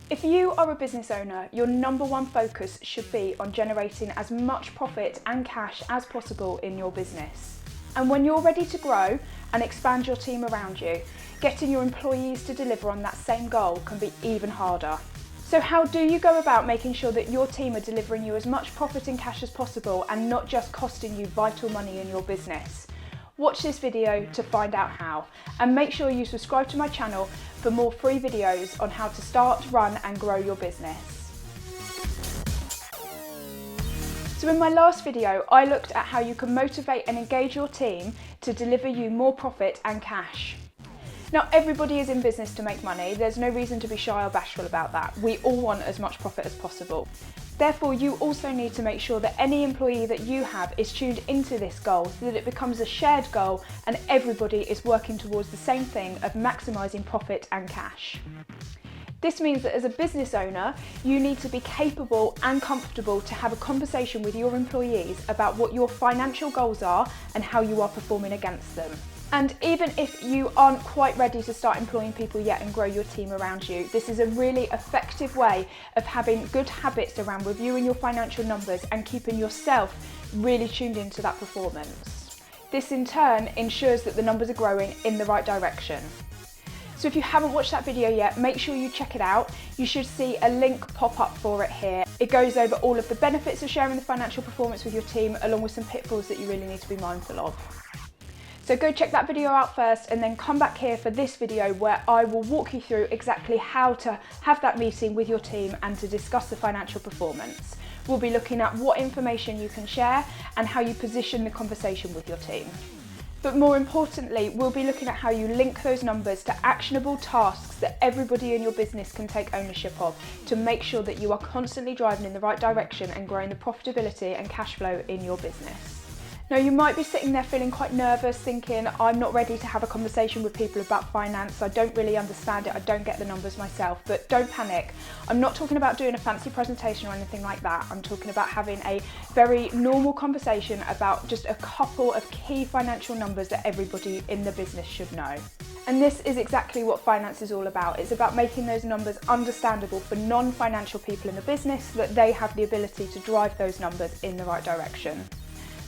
If you are a business owner, your number one focus should be on generating as much profit and cash as possible in your business. And when you're ready to grow and expand your team around you, getting your employees to deliver on that same goal can be even harder. So how do you go about making sure that your team are delivering you as much profit and cash as possible and not just costing you vital money in your business? Watch this video to find out how, and make sure you subscribe to my channel for more free videos on how to start, run and grow your business. So in my last video, I looked at how you can motivate and engage your team to deliver you more profit and cash. Now, everybody is in business to make money. There's no reason to be shy or bashful about that. We all want as much profit as possible. Therefore, you also need to make sure that any employee that you have is tuned into this goal so that it becomes a shared goal and everybody is working towards the same thing of maximising profit and cash. This means that as a business owner, you need to be capable and comfortable to have a conversation with your employees about what your financial goals are and how you are performing against them. And even if you aren't quite ready to start employing people yet and grow your team around you, this is a really effective way of having good habits around reviewing your financial numbers and keeping yourself really tuned into that performance. This in turn ensures that the numbers are growing in the right direction. So if you haven't watched that video yet, make sure you check it out. You should see a link pop up for it here. It goes over all of the benefits of sharing the financial performance with your team, along with some pitfalls that you really need to be mindful of. So go check that video out first and then come back here for this video where I will walk you through exactly how to have that meeting with your team and to discuss the financial performance. We'll be looking at what information you can share and how you position the conversation with your team. But more importantly, we'll be looking at how you link those numbers to actionable tasks that everybody in your business can take ownership of to make sure that you are constantly driving in the right direction and growing the profitability and cash flow in your business. Now, you might be sitting there feeling quite nervous, thinking, I'm not ready to have a conversation with people about finance, I don't really understand it, I don't get the numbers myself, but don't panic. I'm not talking about doing a fancy presentation or anything like that. I'm talking about having a very normal conversation about just a couple of key financial numbers that everybody in the business should know. And this is exactly what finance is all about. It's about making those numbers understandable for non-financial people in the business so that they have the ability to drive those numbers in the right direction.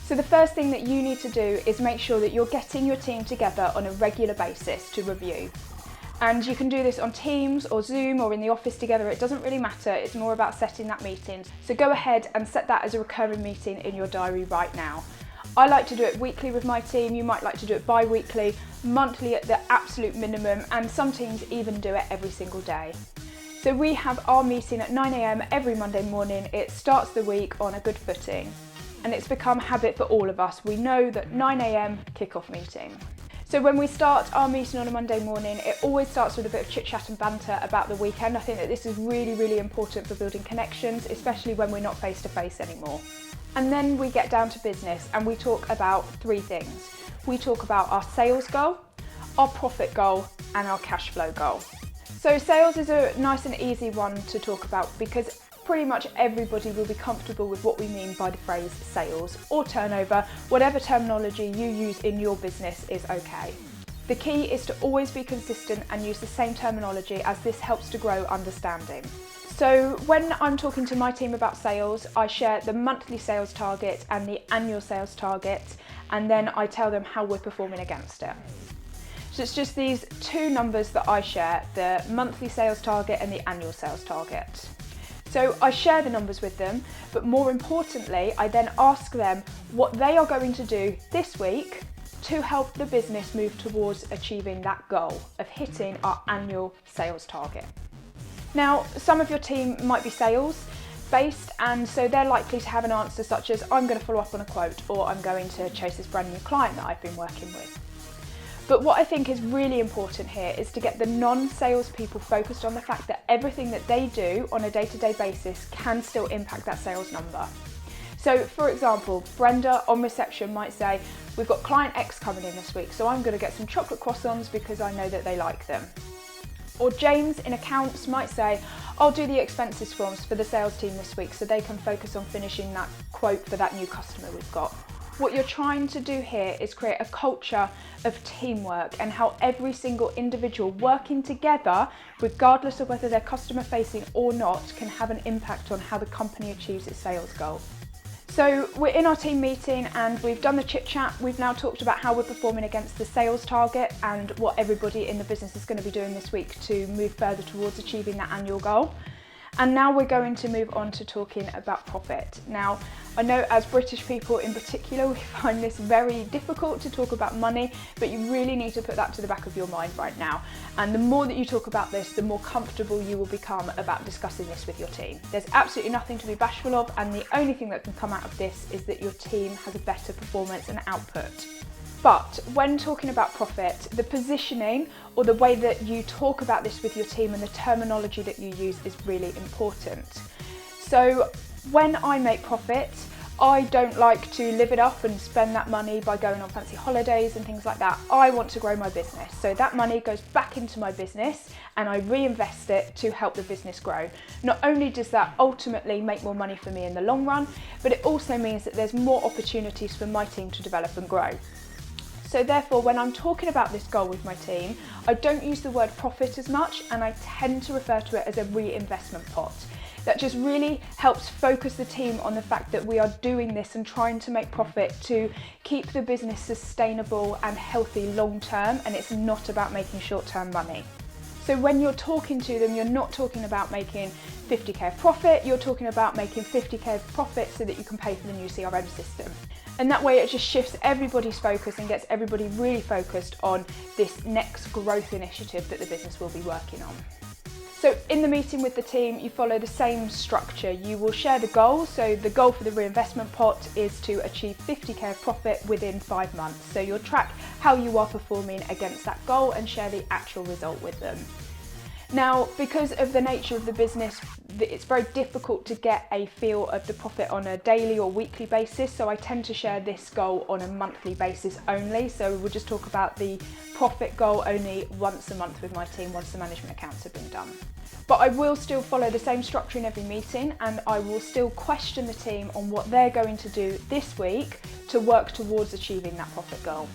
So the first thing that you need to do is make sure that you're getting your team together on a regular basis to review. And you can do this on Teams or Zoom or in the office together, it doesn't really matter, it's more about setting that meeting. So go ahead and set that as a recurring meeting in your diary right now. I like to do it weekly with my team, you might like to do it bi-weekly, monthly at the absolute minimum, and some teams even do it every single day. So we have our meeting at 9 AM every Monday morning. It starts the week on a good footing. And it's become a habit for all of us. We know that 9 AM kick-off meeting. So when we start our meeting on a Monday morning, it always starts with a bit of chit chat and banter about the weekend. I think that this is really, really important for building connections, especially when we're not face to face anymore. And then we get down to business and we talk about three things. We talk about our sales goal, our profit goal, and our cash flow goal. So sales is a nice and easy one to talk about because pretty much everybody will be comfortable with what we mean by the phrase sales or turnover. Whatever terminology you use in your business is okay. The key is to always be consistent and use the same terminology, as this helps to grow understanding. So when I'm talking to my team about sales, I share the monthly sales target and the annual sales target, and then I tell them how we're performing against it. So it's just these two numbers that I share, the monthly sales target and the annual sales target. So I share the numbers with them, but more importantly, I then ask them what they are going to do this week to help the business move towards achieving that goal of hitting our annual sales target. Now, some of your team might be sales based, and so they're likely to have an answer such as, I'm going to follow up on a quote, or I'm going to chase this brand new client that I've been working with. But what I think is really important here is to get the non-sales people focused on the fact that everything that they do on a day-to-day basis can still impact that sales number. So for example, Brenda on reception might say, we've got client X coming in this week, so I'm going to get some chocolate croissants because I know that they like them. Or James in accounts might say, I'll do the expenses forms for the sales team this week so they can focus on finishing that quote for that new customer we've got. What you're trying to do here is create a culture of teamwork and how every single individual working together, regardless of whether they're customer facing or not, can have an impact on how the company achieves its sales goal. So we're in our team meeting and we've done the chit chat. We've now talked about how we're performing against the sales target and what everybody in the business is going to be doing this week to move further towards achieving that annual goal. And now we're going to move on to talking about profit. Now, I know as British people in particular, we find this very difficult to talk about money, but you really need to put that to the back of your mind right now. And the more that you talk about this, the more comfortable you will become about discussing this with your team. There's absolutely nothing to be bashful of, and the only thing that can come out of this is that your team has a better performance and output. But when talking about profit, the positioning or the way that you talk about this with your team and the terminology that you use is really important. So when I make profit, I don't like to live it up and spend that money by going on fancy holidays and things like that. I want to grow my business. So that money goes back into my business and I reinvest it to help the business grow. Not only does that ultimately make more money for me in the long run, but it also means that there's more opportunities for my team to develop and grow. So therefore, when I'm talking about this goal with my team, I don't use the word profit as much, and I tend to refer to it as a reinvestment pot. That just really helps focus the team on the fact that we are doing this and trying to make profit to keep the business sustainable and healthy long term, and it's not about making short-term money. So when you're talking to them, you're not talking about making 50k of profit, you're talking about making 50k of profit so that you can pay for the new CRM system. And that way it just shifts everybody's focus and gets everybody really focused on this next growth initiative that the business will be working on. So in the meeting with the team, you follow the same structure. You will share the goal. So the goal for the reinvestment pot is to achieve 50k of profit within 5 months. So you'll track how you are performing against that goal and share the actual result with them. Now, because of the nature of the business, it's very difficult to get a feel of the profit on a daily or weekly basis, so I tend to share this goal on a monthly basis only. So we'll just talk about the profit goal only once a month with my team once the management accounts have been done. But I will still follow the same structure in every meeting, and I will still question the team on what they're going to do this week to work towards achieving that profit goal.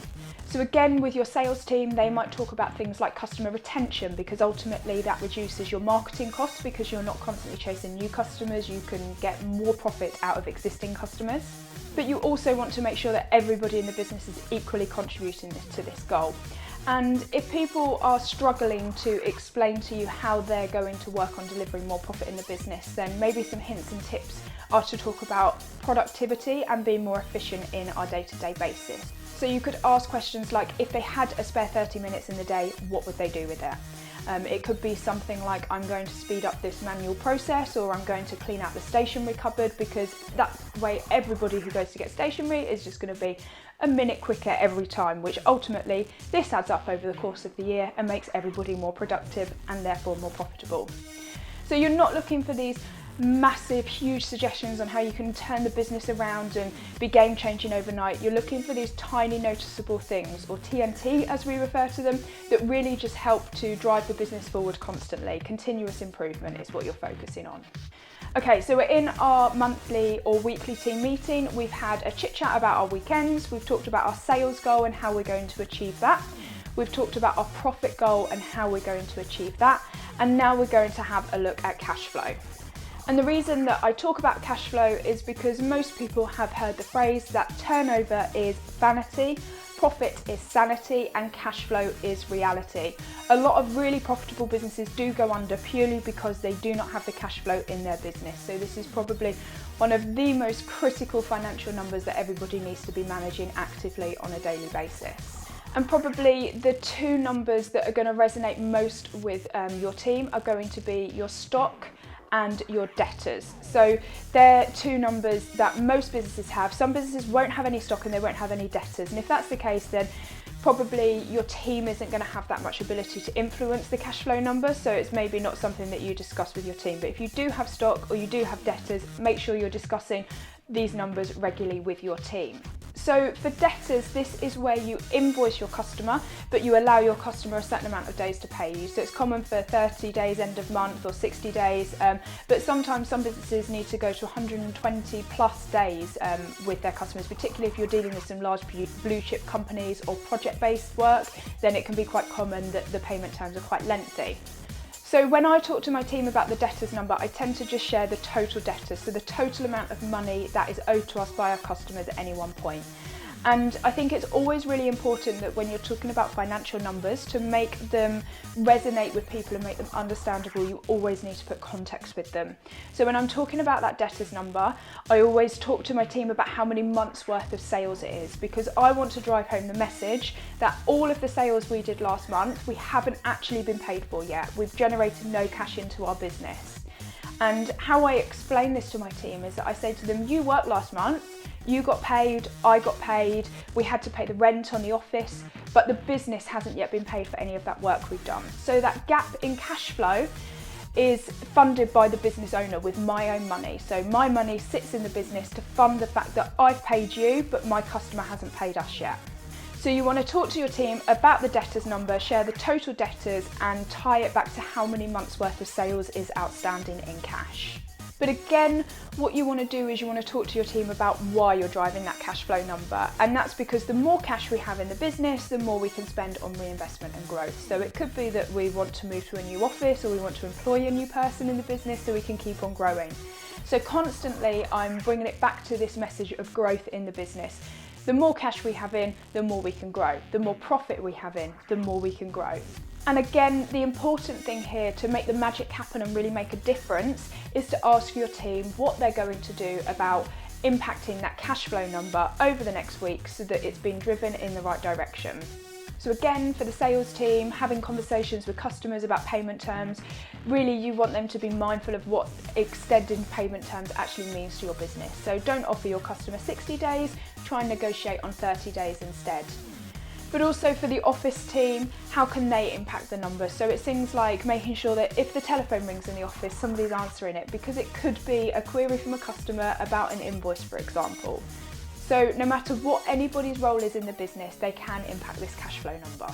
So again, with your sales team, they might talk about things like customer retention, because ultimately that reduces your marketing costs because you're not constantly chasing new customers, you can get more profit out of existing customers. But you also want to make sure that everybody in the business is equally contributing to this goal. And if people are struggling to explain to you how they're going to work on delivering more profit in the business, then maybe some hints and tips are to talk about productivity and being more efficient in our day-to-day basis. So you could ask questions like, if they had a spare 30 minutes in the day, what would they do with it? It could be something like, I'm going to speed up this manual process, or I'm going to clean out the stationery cupboard, because that way everybody who goes to get stationery is just going to be a minute quicker every time, which ultimately this adds up over the course of the year and makes everybody more productive and therefore more profitable. So you're not looking for these massive, huge suggestions on how you can turn the business around and be game changing overnight. You're looking for these tiny noticeable things, or TNT as we refer to them, that really just help to drive the business forward constantly. Continuous improvement is what you're focusing on. Okay, so we're in our monthly or weekly team meeting. We've had a chit chat about our weekends. We've talked about our sales goal and how we're going to achieve that. We've talked about our profit goal and how we're going to achieve that. And now we're going to have a look at cash flow. And the reason that I talk about cash flow is because most people have heard the phrase that turnover is vanity, profit is sanity, and cash flow is reality. A lot of really profitable businesses do go under purely because they do not have the cash flow in their business. So this is probably one of the most critical financial numbers that everybody needs to be managing actively on a daily basis. And probably the two numbers that are going to resonate most with your team are going to be your stock and your debtors. So they're two numbers that most businesses have. Some businesses won't have any stock and they won't have any debtors. And if that's the case, then probably your team isn't going to have that much ability to influence the cash flow number. So it's maybe not something that you discuss with your team. But if you do have stock or you do have debtors, make sure you're discussing these numbers regularly with your team. So for debtors, this is where you invoice your customer, but you allow your customer a certain amount of days to pay you. So it's common for 30 days end of month or 60 days, but sometimes some businesses need to go to 120 plus days with their customers, particularly if you're dealing with some large blue chip companies or project-based work, then it can be quite common that the payment terms are quite lengthy. So when I talk to my team about the debtors number, I tend to just share the total debtors, so the total amount of money that is owed to us by our customers at any one point. And I think it's always really important that when you're talking about financial numbers, to make them resonate with people and make them understandable, you always need to put context with them. So when I'm talking about that debtors number, I always talk to my team about how many months worth of sales it is, because I want to drive home the message that all of the sales we did last month, we haven't actually been paid for yet. We've generated no cash into our business. And how I explain this to my team is that I say to them, you worked last month, you got paid, I got paid, we had to pay the rent on the office, but the business hasn't yet been paid for any of that work we've done. So that gap in cash flow is funded by the business owner with my own money. So my money sits in the business to fund the fact that I've paid you, but my customer hasn't paid us yet. So you want to talk to your team about the debtors number, share the total debtors and tie it back to how many months worth of sales is outstanding in cash. But again, what you want to do is you want to talk to your team about why you're driving that cash flow number. And that's because the more cash we have in the business, the more we can spend on reinvestment and growth. So it could be that we want to move to a new office, or we want to employ a new person in the business so we can keep on growing. So constantly I'm bringing it back to this message of growth in the business. The more cash we have in, the more we can grow. The more profit we have in, the more we can grow. And again, the important thing here to make the magic happen and really make a difference is to ask your team what they're going to do about impacting that cash flow number over the next week so that it's been driven in the right direction. So again, for the sales team, having conversations with customers about payment terms, really you want them to be mindful of what extended payment terms actually means to your business. So don't offer your customer 60 days, try and negotiate on 30 days instead. But also for the office team, how can they impact the number? So it's things like making sure that if the telephone rings in the office, somebody's answering it, because it could be a query from a customer about an invoice, for example. So no matter what anybody's role is in the business, they can impact this cash flow number.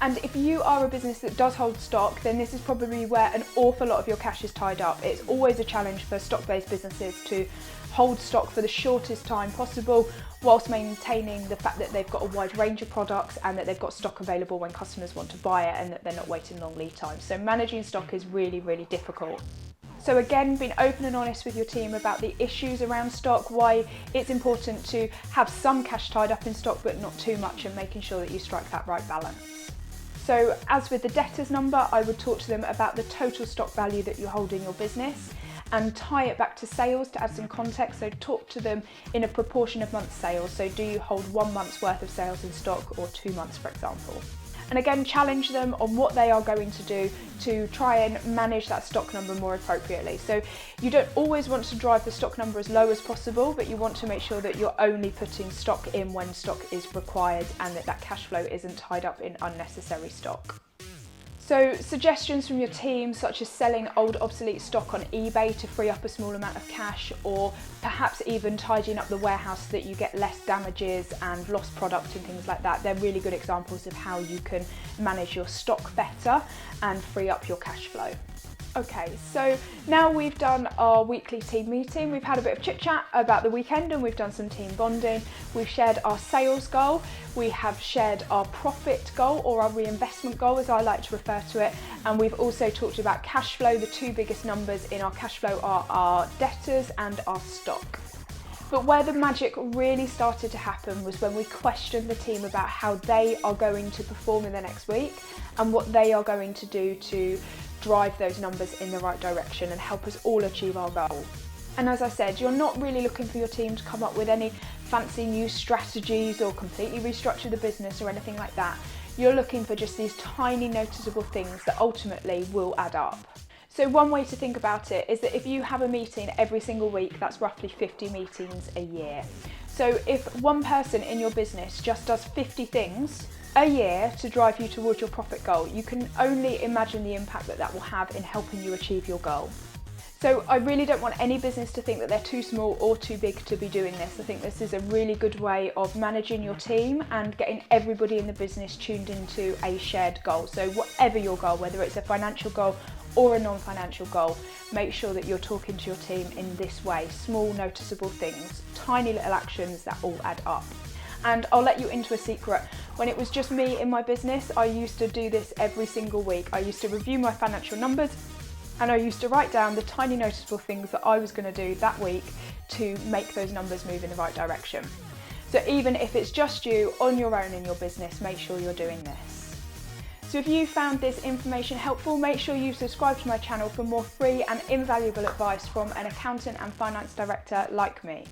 And if you are a business that does hold stock, then this is probably where an awful lot of your cash is tied up. It's always a challenge for stock-based businesses to hold stock for the shortest time possible, whilst maintaining the fact that they've got a wide range of products and that they've got stock available when customers want to buy it and that they're not waiting long lead times. So managing stock is really, really difficult. So again, being open and honest with your team about the issues around stock, why it's important to have some cash tied up in stock but not too much, and making sure that you strike that right balance. So as with the debtors number, I would talk to them about the total stock value that you hold in your business and tie it back to sales to add some context. So talk to them in a proportion of months sales. So do you hold 1 month's worth of sales in stock or 2 months, for example? And again, challenge them on what they are going to do to try and manage that stock number more appropriately. So you don't always want to drive the stock number as low as possible, but you want to make sure that you're only putting stock in when stock is required and that that cash flow isn't tied up in unnecessary stock. So suggestions from your team, such as selling old obsolete stock on eBay to free up a small amount of cash, or perhaps even tidying up the warehouse so that you get less damages and lost product and things like that. They're really good examples of how you can manage your stock better and free up your cash flow. Okay, so now we've done our weekly team meeting, we've had a bit of chit chat about the weekend and we've done some team bonding, we've shared our sales goal, we have shared our profit goal, or our reinvestment goal as I like to refer to it, and we've also talked about cash flow. The two biggest numbers in our cash flow are our debtors and our stock. But where the magic really started to happen was when we questioned the team about how they are going to perform in the next week and what they are going to do to drive those numbers in the right direction and help us all achieve our goal. And as I said, you're not really looking for your team to come up with any fancy new strategies or completely restructure the business or anything like that. You're looking for just these tiny noticeable things that ultimately will add up. So one way to think about it is that if you have a meeting every single week, that's roughly 50 meetings a year. So if one person in your business just does 50 things a year to drive you towards your profit goal, you can only imagine the impact that that will have in helping you achieve your goal. So I really don't want any business to think that they're too small or too big to be doing this. I think this is a really good way of managing your team and getting everybody in the business tuned into a shared goal. So whatever your goal, whether it's a financial goal or a non-financial goal, make sure that you're talking to your team in this way. Small, noticeable things, tiny little actions that all add up. And I'll let you into a secret. When it was just me in my business, I used to do this every single week. I used to review my financial numbers, and I used to write down the tiny noticeable things that I was going to do that week to make those numbers move in the right direction. So even if it's just you on your own in your business, make sure you're doing this. So if you found this information helpful, make sure you subscribe to my channel for more free and invaluable advice from an accountant and finance director like me.